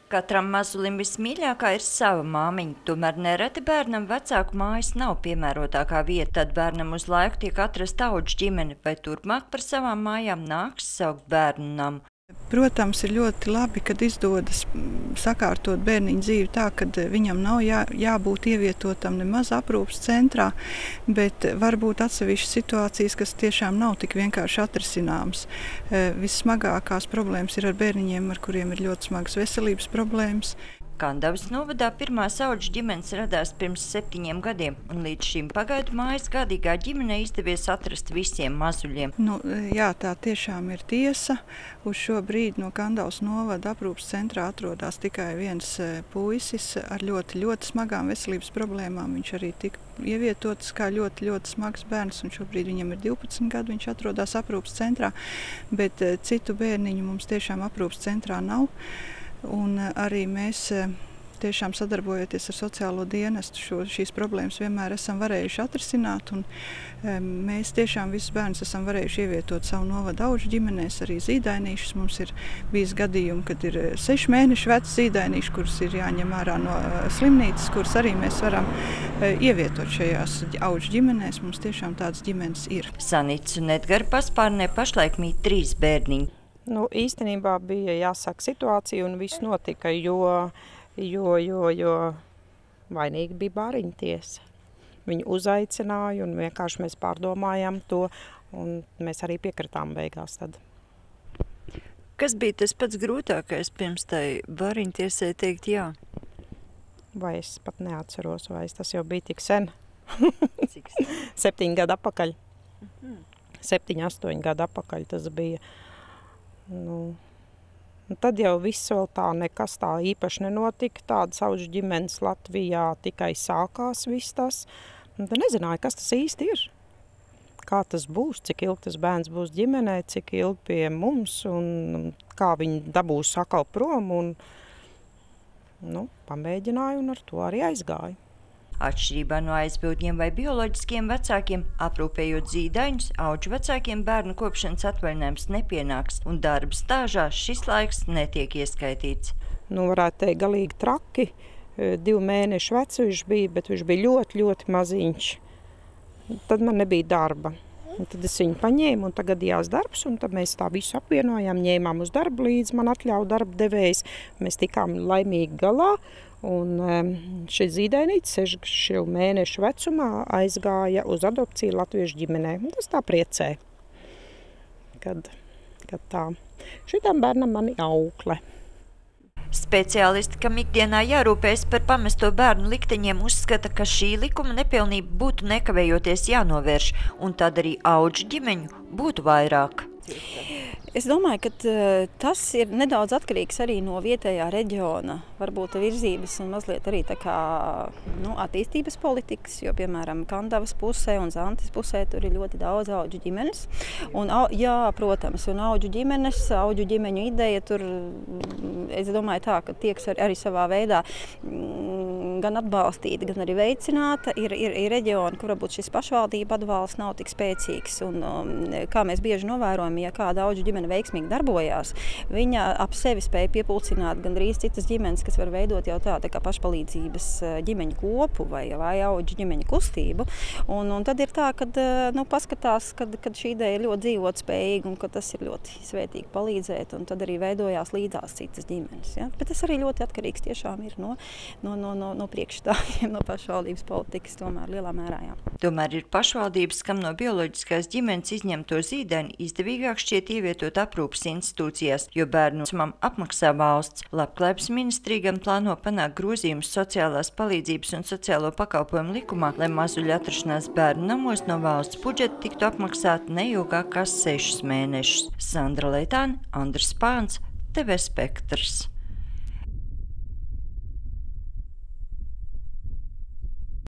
Katram mazulim vismīļākā ir sava māmiņa, tomēr nereti bērnam vecāku mājas nav piemērotākā vieta, tad bērnam uz laiku tiek atrasta audžu ģimene, vai turpmāk par savām mājām nāks saukt bērnu namu. Protams, ir ļoti labi, kad izdodas sakārtot bērniņu dzīvi tā, ka viņam nav jābūt ievietotam nemaz aprūpes centrā, bet varbūt atsevišķas situācijas, kas tiešām nav tik vienkārši atrisināmas. Vissmagākās problēmas ir ar bērniņiem, ar kuriem ir ļoti smagas veselības problēmas. Kandavas novadā pirmās audžu ģimenes radās pirms 7 gadiem, un līdz šim pagaidu mājas gādīgā ģimenei izdevies atrast visiem mazuļiem. Jā, tā tiešām ir tiesa. Uz šo brīdi no Kandavas novada aprūpes centrā atrodas tikai viens puisis ar ļoti, ļoti smagām veselības problēmām. Viņš arī tika ievietots kā ļoti, ļoti smags bērns, un šobrīd viņam ir 12 gadi, viņš atrodas aprūpes centrā, bet citu bērniņu mums tiešām aprūpes centrā nav. Un arī mēs tiešām sadarbojoties ar sociālo dienestu šīs problēmas vienmēr esam varējuši atrisināt. Un mēs tiešām visus bērnus esam varējuši ievietot savu novadu audžu ģimenēs, arī zīdainīšus. Mums ir bijis gadījumi, kad ir 6 mēnešu veci zīdainīši, kurus ir jāņem ārā no slimnīcas, kurus arī mēs varam ievietot šajās audžu ģimenēs. Mums tiešām tādas ģimenes ir. Sanītas un Edgara paspārnē pašlaik mīt 3 bērniņi. Īstenībā bija jāsaka situācija un viss notika, jo vainīgi bija bāriņu tiesa. Viņu uzaicināja un vienkārši mēs pārdomājām to un mēs arī piekritām beigās tad. Kas bija tas pats grūtākais pirms tai bāriņu tiesai teikt jā? Vai es pat neatceros, vai tas jau bija tik sen. Cik sen? 7 gadu atpakaļ. 7-8 gadu atpakaļ tas bija. Tad jau viss vēl tā nekas tā īpaši nenotika. Tādas audžu ģimenes Latvijā tikai sākās viss tas. Tad nezināju, kas tas īsti ir. Kā tas būs, cik ilgi tas bērns būs ģimenē, cik ilgi pie mums un kā viņi dabūs atkal prom. Pamēģināju un ar to arī aizgāju. Atšķirībā no aizbildņiem vai bioloģiskiem vecākiem, aprūpējot zīdaiņus, audžu vecākiem bērnu kopšanas atvaļinājums nepienāks, un darba stāžā šis laiks netiek ieskaitīts. Varētu teikt, galīgi traki. 2 mēnešu vecs viņš bija, bet viņš bija ļoti, ļoti maziņš. Tad man nebija darba. Tad es viņu paņēmu un tagad jās darbs, un tad mēs tā visu apvienojām, ņēmām uz darbu līdz man atļauj darba devējs. Mēs tikām laimīgi galā. Un šis zīdainītis 6 mēnešu vecumā aizgāja uz adopciju latviešu ģimenē. Tas tā priecē, kad tā. Šitam bērnam mani aukle. Speciālisti, kam ikdienā jārūpējas par pamesto bērnu likteņiem, uzskata, ka šī likuma nepilnība būtu nekavējoties jānovērš, un tad arī audžu ģimeņu būtu vairāk. Es domāju, ka tas ir nedaudz atkarīgs arī no vietējā reģiona, varbūt virzības un mazliet arī tā kā attīstības politikas, jo, piemēram, Kandavas pusē un Zantes pusē tur ir ļoti daudz audžu ģimenes. Un, jā, protams, un audžu ģimeņu ideja tur, es domāju tā, ka tiek arī savā veidā gan atbalstīta, gan arī veicināta. Ir reģioni, kur varbūt šis pašvaldība atbalsts nav tik spēcīgs. Un, kā mēs bieži novērojam, ja kāda audžu ģimene veiksmīgi darbojās, viņa ap sevi spēja piepulcināt gandrīz citas ģimenes, kas var veidot jau tā kā pašpalīdzības ģimeņu kopu vai audžu ģimeņu kustību. Un tad ir tā, kad paskatās, kad šī ideja ir ļoti dzīvotspējīga un ka tas ir ļoti svētīgi palīdzēt, un tad arī veidojās līdzās citas ģimenes. Ja? Bet tas arī ļoti atkarīgs tiešām ir no priekšstādiem, no pašvaldības politikas tomēr lielā mērā. Jā. Tomēr ir pašvaldības, kam no bioloģiskās ģimenes izņemto zīdaini izdevīgāk šķiet ievietot aprūpes institūcijās, jo bērnu apmaksā valsts. Labklājības ministrija gan plāno panākt grozījumus sociālās palīdzības un sociālo pakalpojumu likumā, lai mazuļu atrašanās bērnu namos no valsts budžeta tiktu apmaksāti neilgāk kā 6 mēnešus. Sandra Leitāne, Andris Pāns, TV Spektrs.